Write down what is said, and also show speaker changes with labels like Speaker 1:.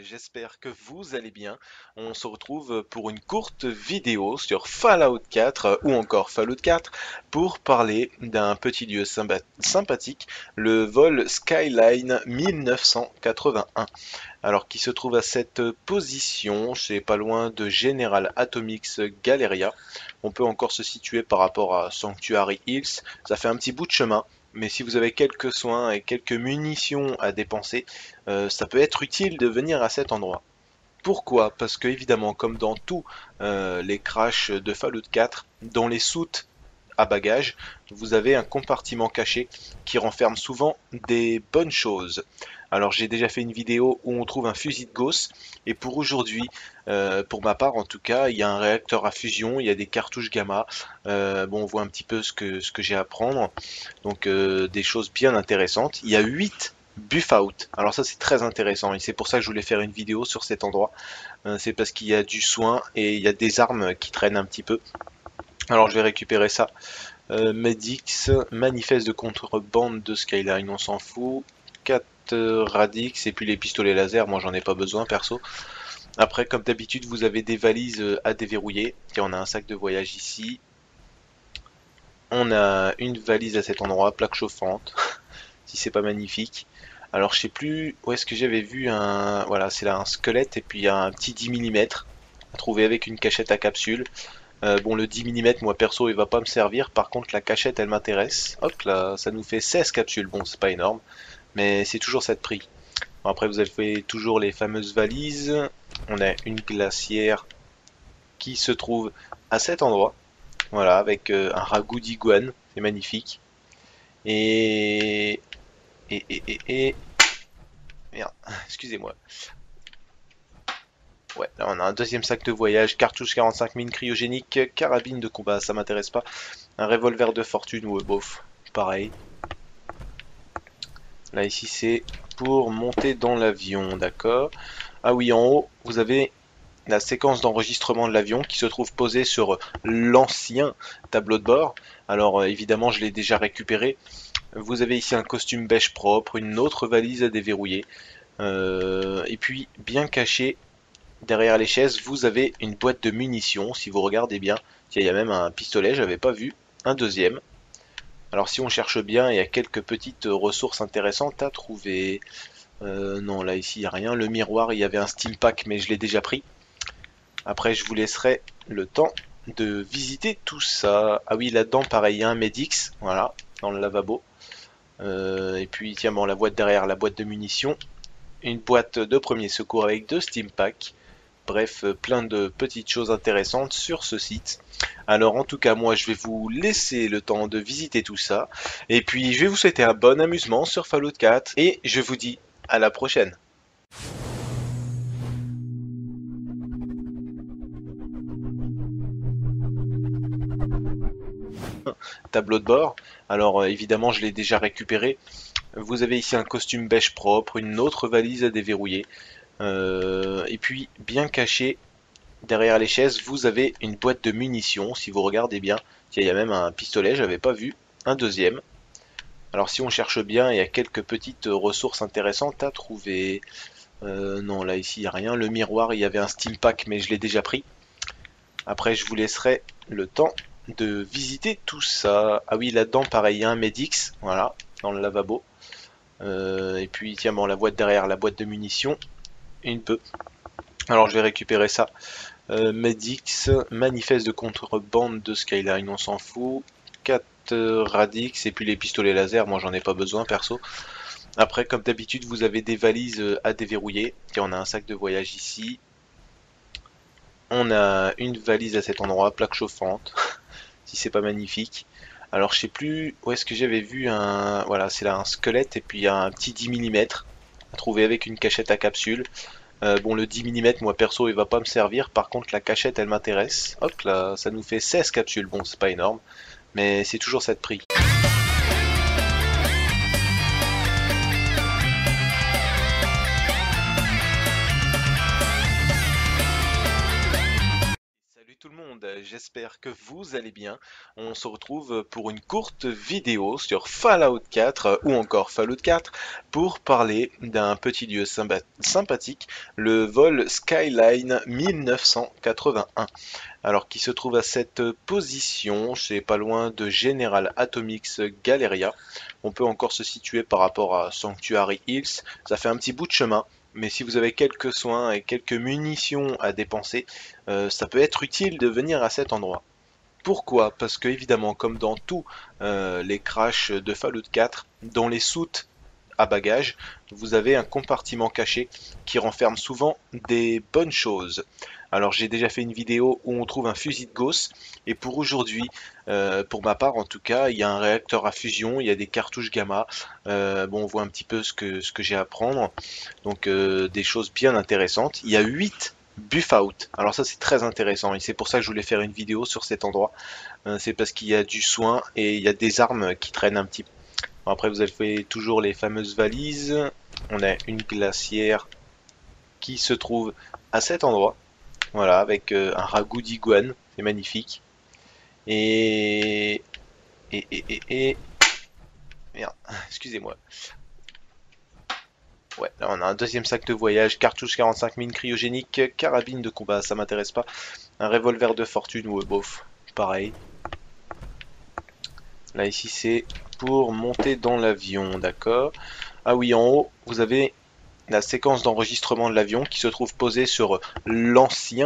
Speaker 1: j'espère que vous allez bien. On se retrouve pour une courte vidéo sur Fallout 4 ou encore Fallout 4 pour parler d'un petit lieu sympathique, le vol Skyline 1981. Alors qui se trouve à cette position, c'est pas loin de General Atomics Galleria. On peut encore se situer par rapport à Sanctuary Hills, ça fait un petit bout de chemin. Mais si vous avez quelques soins et quelques munitions à dépenser, ça peut être utile de venir à cet endroit. Pourquoi? Parce que évidemment, comme dans tous les crashs de Fallout 4, dans les soutes à bagages, vous avez un compartiment caché qui renferme souvent des bonnes choses. Alors j'ai déjà fait une vidéo où on trouve un fusil de Gauss, et pour aujourd'hui, pour ma part en tout cas, il y a un réacteur à fusion, il y a des cartouches gamma, bon on voit un petit peu ce que j'ai à prendre, donc des choses bien intéressantes. Il y a 8 Buffout, alors ça c'est très intéressant, et c'est pour ça que je voulais faire une vidéo sur cet endroit. C'est parce qu'il y a du soin et il y a des armes qui traînent un petit peu. Alors je vais récupérer ça. Medix, manifeste de contrebande de Skyline, on s'en fout. 4 Radix et puis les pistolets laser, moi j'en ai pas besoin perso. Après comme d'habitude vous avez des valises à déverrouiller. Tiens, on a un sac de voyage ici. On a une valise à cet endroit, plaque chauffante. Si c'est pas magnifique. Alors je sais plus où est-ce que j'avais vu un... Voilà, c'est là un squelette et puis un petit 10 mm à trouver avec une cachette à capsule. Bon, le 10 mm, moi perso, il va pas me servir. Par contre, la cachette, elle m'intéresse. Hop là, ça nous fait 16 capsules. Bon, c'est pas énorme, mais c'est toujours ça de prix. Bon, après, vous avez toujours les fameuses valises. On a une glacière qui se trouve à cet endroit. Voilà, avec un ragoût d'iguane. C'est magnifique. Et... Et... Merde, excusez-moi. Ouais, là on a un deuxième sac de voyage, cartouche 45 mines cryogéniques, carabine de combat, ça m'intéresse pas. Un revolver de fortune, ou bof, pareil. Là ici c'est pour monter dans l'avion, d'accord. Ah oui, en haut, vous avez la séquence d'enregistrement de l'avion qui se trouve posée sur l'ancien tableau de bord. Alors évidemment, je l'ai déjà récupéré. Vous avez ici un costume beige propre, une autre valise à déverrouiller. Et puis, bien caché, derrière les chaises, vous avez une boîte de munitions, si vous regardez bien. Tiens, il y a même un pistolet, j'avais pas vu. Un deuxième. Alors si on cherche bien, il y a quelques petites ressources intéressantes à trouver. Non, là ici, il n'y a rien. Le miroir, il y avait un steam pack, mais je l'ai déjà pris. Après, je vous laisserai le temps de visiter tout ça. Ah oui, là-dedans, pareil, il y a un Medix, voilà, dans le lavabo. Et puis, tiens, bon, la boîte derrière, la boîte de munitions. Une boîte de premier secours avec 2 steam packs. Bref, plein de petites choses intéressantes sur ce site. Alors en tout cas, moi je vais vous laisser le temps de visiter tout ça. Et puis je vais vous souhaiter un bon amusement sur Fallout 4. Et je vous dis à la prochaine. Tableau de bord. Alors évidemment, je l'ai déjà récupéré. Vous avez ici un costume beige propre, une autre valise à déverrouiller. Et puis, bien caché, derrière les chaises, vous avez une boîte de munitions, si vous regardez bien. Tiens, il y a même un pistolet, j'avais pas vu. Un deuxième. Alors si on cherche bien, il y a quelques petites ressources intéressantes à trouver. Non, là ici, il n'y a rien. Le miroir, il y avait un steam pack, mais je l'ai déjà pris. Après, je vous laisserai le temps de visiter tout ça. Ah oui, là-dedans, pareil, il y a un Medix, voilà, dans le lavabo. Et puis, tiens, bon, la boîte derrière, la boîte de munitions. Une peu. Alors, je vais récupérer ça. Medix, manifeste de contrebande de Skyline, on s'en fout. 4 Radix et puis les pistolets laser, moi j'en ai pas besoin perso. Après, comme d'habitude, vous avez des valises à déverrouiller. Tiens, on a un sac de voyage ici. On a une valise à cet endroit, plaque chauffante. Si c'est pas magnifique. Alors je sais plus où est-ce que j'avais vu un... Voilà, c'est là un squelette et puis un petit 10 mm à trouver avec une cachette à capsule. Bon, le 10 mm, moi perso, il va pas me servir. Par contre, la cachette, elle m'intéresse. Hop là, ça nous fait 16 capsules. Bon, c'est pas énorme, mais c'est toujours ça de prix. tout le monde, j'espère que vous allez bien. On se retrouve pour une courte vidéo sur Fallout 4 ou encore Fallout 4 pour parler d'un petit lieu sympathique, le vol Skyline 1981. Alors qui se trouve à cette position, c'est pas loin de General Atomics Galleria. On peut encore se situer par rapport à Sanctuary Hills, ça fait un petit bout de chemin. Mais si vous avez quelques soins et quelques munitions à dépenser, ça peut être utile de venir à cet endroit. Pourquoi? Parce que évidemment, comme dans tous les crashs de Fallout 4, dans les soutes à bagages, vous avez un compartiment caché qui renferme souvent des bonnes choses. Alors j'ai déjà fait une vidéo où on trouve un fusil de Gauss et pour aujourd'hui, pour ma part en tout cas, il y a un réacteur à fusion, il y a des cartouches gamma. Bon, on voit un petit peu ce que j'ai à prendre, donc des choses bien intéressantes. Il y a 8 Buffout. Alors ça c'est très intéressant et c'est pour ça que je voulais faire une vidéo sur cet endroit. C'est parce qu'il y a du soin et il y a des armes qui traînent un petit peu. Bon, après vous avez toujours les fameuses valises. On a une glacière qui se trouve à cet endroit. Voilà, avec un ragoût d'iguane, c'est magnifique. Et... et... Merde, excusez-moi. Ouais, là on a un deuxième sac de voyage, cartouche 45 mines cryogéniques, carabine de combat, ça m'intéresse pas. Un revolver de fortune, ou bof, pareil. Là ici c'est pour monter dans l'avion, d'accord. Ah oui, en haut, vous avez la séquence d'enregistrement de l'avion qui se trouve posée sur l'ancien